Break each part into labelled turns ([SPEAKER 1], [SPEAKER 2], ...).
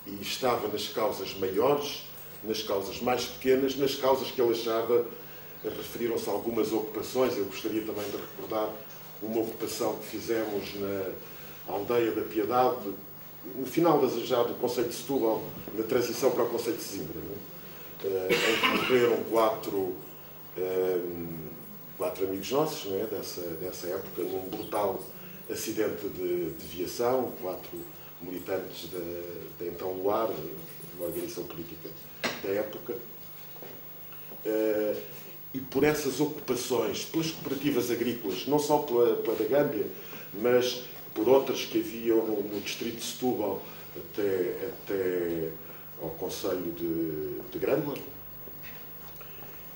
[SPEAKER 1] e estava nas causas maiores, nas causas mais pequenas, nas causas que ele achava. Referiram-se a algumas ocupações. Eu gostaria também de recordar uma ocupação que fizemos na Aldeia da Piedade, no final já do Concelho de Setúbal, na transição para o Concelho de Sesimbra, em que morreram quatro amigos nossos, não é? dessa época, num brutal acidente de viação, 4 militantes da então Luar, uma organização política da época. E por essas ocupações, pelas cooperativas agrícolas, não só pela da Gâmbia, mas por outras que haviam no distrito de Setúbal até ao concelho de Grândola,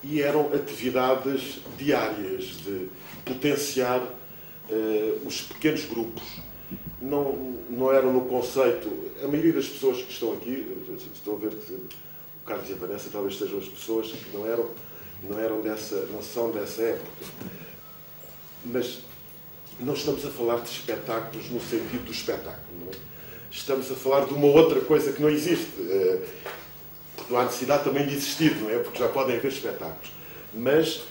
[SPEAKER 1] e eram atividades diárias de potenciar os pequenos grupos. Não eram no conceito. A maioria das pessoas que estão aqui, estou a ver que o Carlos e a Vanessa talvez sejam as pessoas que não são dessa época. Mas não estamos a falar de espetáculos no sentido do espetáculo. Não é? Estamos a falar de uma outra coisa que não existe. Porque não há necessidade também de existir, não é? Porque já podem haver espetáculos. Mas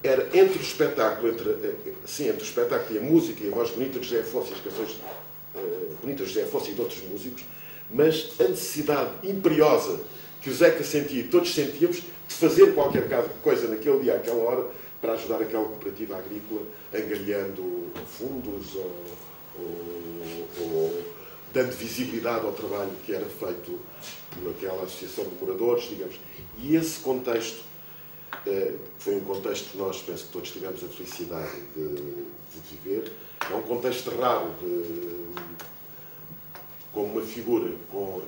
[SPEAKER 1] era entre o espetáculo, entre o espetáculo e a música, e a voz bonita de José Afonso e as canções bonitas de José Afonso e de outros músicos, mas a necessidade imperiosa que o Zeca sentia e todos sentíamos de fazer qualquer coisa naquele dia, àquela hora, para ajudar aquela cooperativa agrícola, angariando fundos ou dando visibilidade ao trabalho que era feito por aquela associação de moradores, digamos. E esse contexto foi um contexto que nós, penso que todos tivemos a felicidade de viver. É um contexto raro, com uma figura com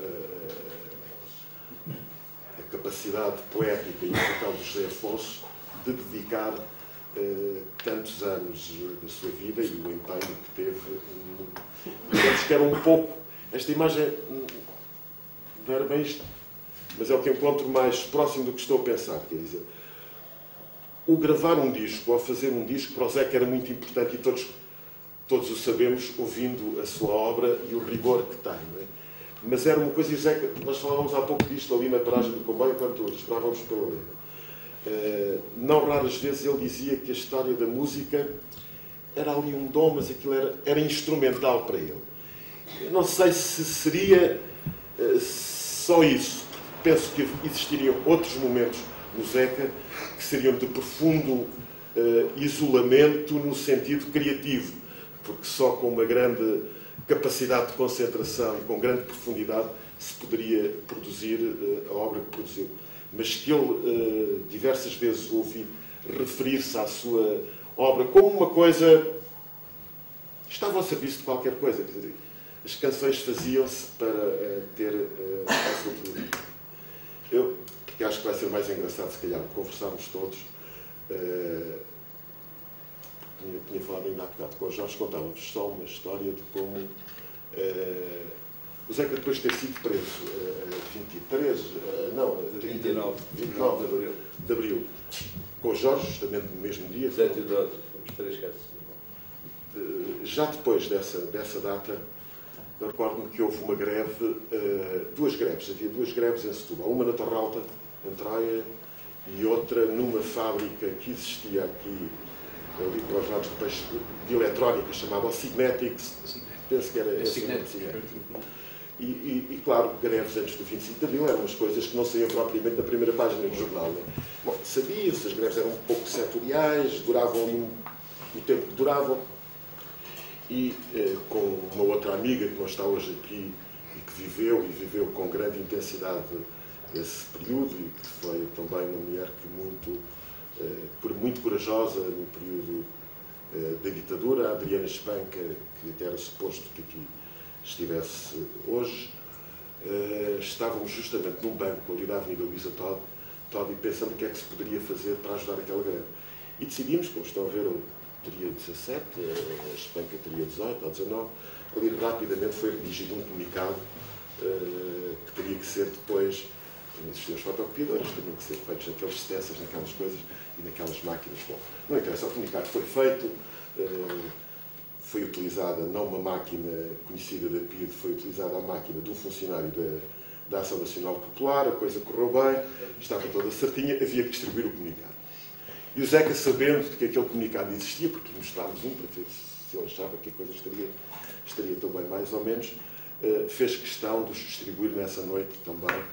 [SPEAKER 1] a capacidade poética e musical de José Afonso de dedicar tantos anos da sua vida e o empenho que teve. Digamos que era um pouco. Esta imagem não era bem isto, mas é o que encontro mais próximo do que estou a pensar. Quer dizer, o gravar um disco ou fazer um disco para o Zeca era muito importante e todos o sabemos, ouvindo a sua obra e o rigor que tem. Não é? Mas era uma coisa, e o Zeca, nós falávamos há pouco disto ali na paragem do comboio, enquanto esperávamos pela Lena. Não raras vezes ele dizia que a história da música era ali um dom, mas aquilo era instrumental para ele. Eu não sei se seria só isso. Penso que existiriam outros momentos no Zeca que seriam de profundo isolamento no sentido criativo, porque só com uma grande capacidade de concentração e com grande profundidade se poderia produzir a obra que produziu. Mas que ele diversas vezes ouvi referir-se à sua obra como uma coisa. Estava ao serviço de qualquer coisa. Quer dizer, as canções faziam-se para ter essa utilidade. Porque acho que vai ser mais engraçado, se calhar, conversarmos todos. Tinha falado ainda há bocado com o Jorge, contava-vos só uma história de como o Zeca, depois de ter sido preso
[SPEAKER 2] 39
[SPEAKER 1] de abril, com o Jorge, justamente no mesmo dia.
[SPEAKER 2] 7 e 12, fomos 3 casos.
[SPEAKER 1] Já depois dessa data, eu recordo-me que houve uma greve, duas greves, havia 2 greves em Setúbal, uma na Torralta, em Troia, e outra numa fábrica que existia aqui, ali para os lados do peixe, de eletrónica, chamada Signetics, penso que era esse. E claro, greves antes do 25 de Abril eram umas coisas que não saíam propriamente da primeira página do jornal. Né? Bom, sabia-se, as greves eram um pouco setoriais, duravam ali o tempo que duravam, e com uma outra amiga que não está hoje aqui e que viveu com grande intensidade esse período, e que foi também uma mulher que muito corajosa no período da ditadura, a Adriana Espanca, que até era suposto que aqui estivesse hoje. Estávamos justamente num banco ali da Avenida Luísa Todi, pensando o que é que se poderia fazer para ajudar aquela greve. E decidimos, como estão a ver, eu teria 17, a Espanca teria 18 ou 19, ali rapidamente foi redigido um comunicado que teria que ser depois. Existiam os fotocopiadores, tinham que ser feitos naqueles stencils, naquelas coisas e naquelas máquinas. Bom, não interessa, o comunicado foi feito, foi utilizada não uma máquina conhecida da PID, foi utilizada a máquina de um funcionário da Ação Nacional Popular, a coisa correu bem, estava toda certinha, havia que distribuir o comunicado. E o Zeca, sabendo de que aquele comunicado existia, porque mostrámos para ver se ele achava que a coisa estaria tão bem mais ou menos, fez questão de os distribuir nessa noite também.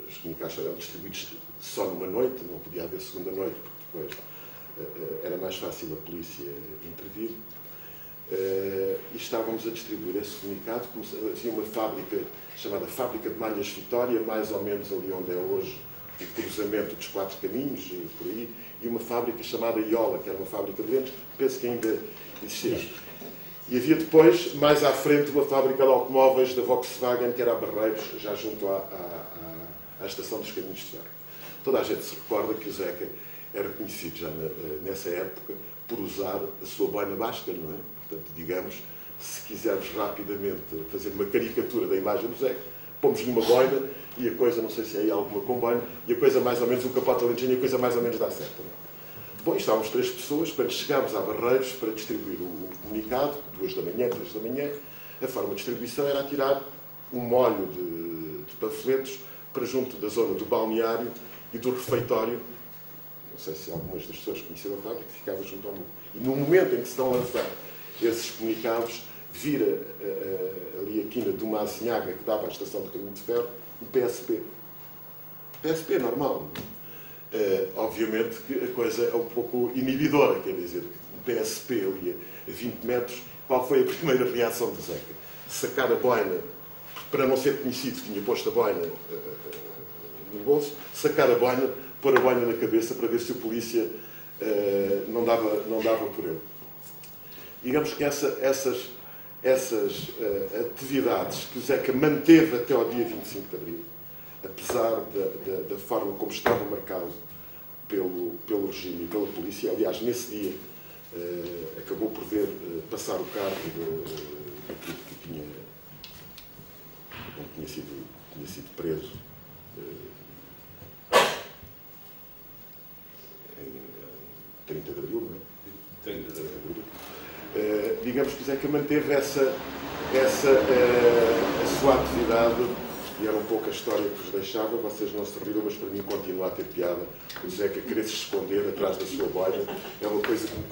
[SPEAKER 1] Os comunicados eram distribuídos só numa noite, não podia haver segunda noite, porque depois era mais fácil a polícia intervir. E estávamos a distribuir esse comunicado. Havia uma fábrica chamada Fábrica de Malhas Vitória, mais ou menos ali onde é hoje o cruzamento dos 4 caminhos, por aí, e uma fábrica chamada Iola, que era uma fábrica de lentes, penso que ainda existia. E havia depois, mais à frente, uma fábrica de automóveis da Volkswagen, que era a Barreiros, já junto à Estação dos Caminhos de Ferro. Toda a gente se recorda que o Zeca era conhecido já nessa época por usar a sua boina basca, não é? Portanto, digamos, se quisermos rapidamente fazer uma caricatura da imagem do Zeca, pomos numa boina e a coisa, não sei se é aí alguma comboio, e a coisa mais ou menos, um capote alentejano, e a coisa mais ou menos dá certo. Não é? Bom, estávamos 3 pessoas, quando chegámos a Barreiros para distribuir o comunicado, 2 da manhã, 3 da manhã, a forma de distribuição era atirar um molho de panfletos para junto da zona do balneário e do refeitório. Não sei se algumas das pessoas conheceram a fábrica, que ficava junto ao muro. E no momento em que se estão a lançar esses comunicados, vira ali a quina de uma azinhaga que dava à Estação do Caminho de Ferro, um PSP. PSP normal. Obviamente que a coisa é um pouco inibidora, quer dizer, um PSP ali a 20 metros. Qual foi a primeira reação do Zeca? Sacar a boina, para não ser conhecido, tinha posto a boina no bolso, sacar a boina, pôr a boina na cabeça para ver se o polícia não dava por ele. Digamos que essas atividades que o Zeca manteve até ao dia 25 de Abril, apesar da forma como estava marcado pelo regime e pela polícia. Aliás, nesse dia acabou por ver passar o carro que tinha sido preso em 30 de Abril, não é? 30 de Abril. Digamos que o Zeca manteve a sua atividade. E era um pouco a história que vos deixava, vocês não se riram, mas para mim continua a ter piada. O Zeca querer se esconder atrás da sua boina é uma coisa que me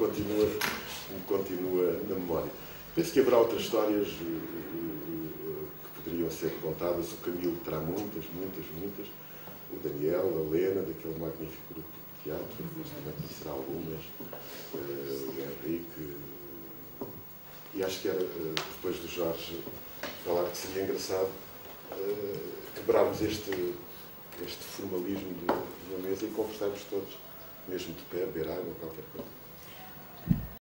[SPEAKER 1] continua na memória. Penso que haverá outras histórias que poderiam ser contadas. O Camilo terá muitas. O Daniel, a Helena, daquele magnífico grupo de teatro, também conhecerá algumas. O Henrique. E acho que era, depois do Jorge falar que seria engraçado quebrarmos este formalismo de uma mesa e conversarmos todos, mesmo de pé, beber água, qualquer coisa.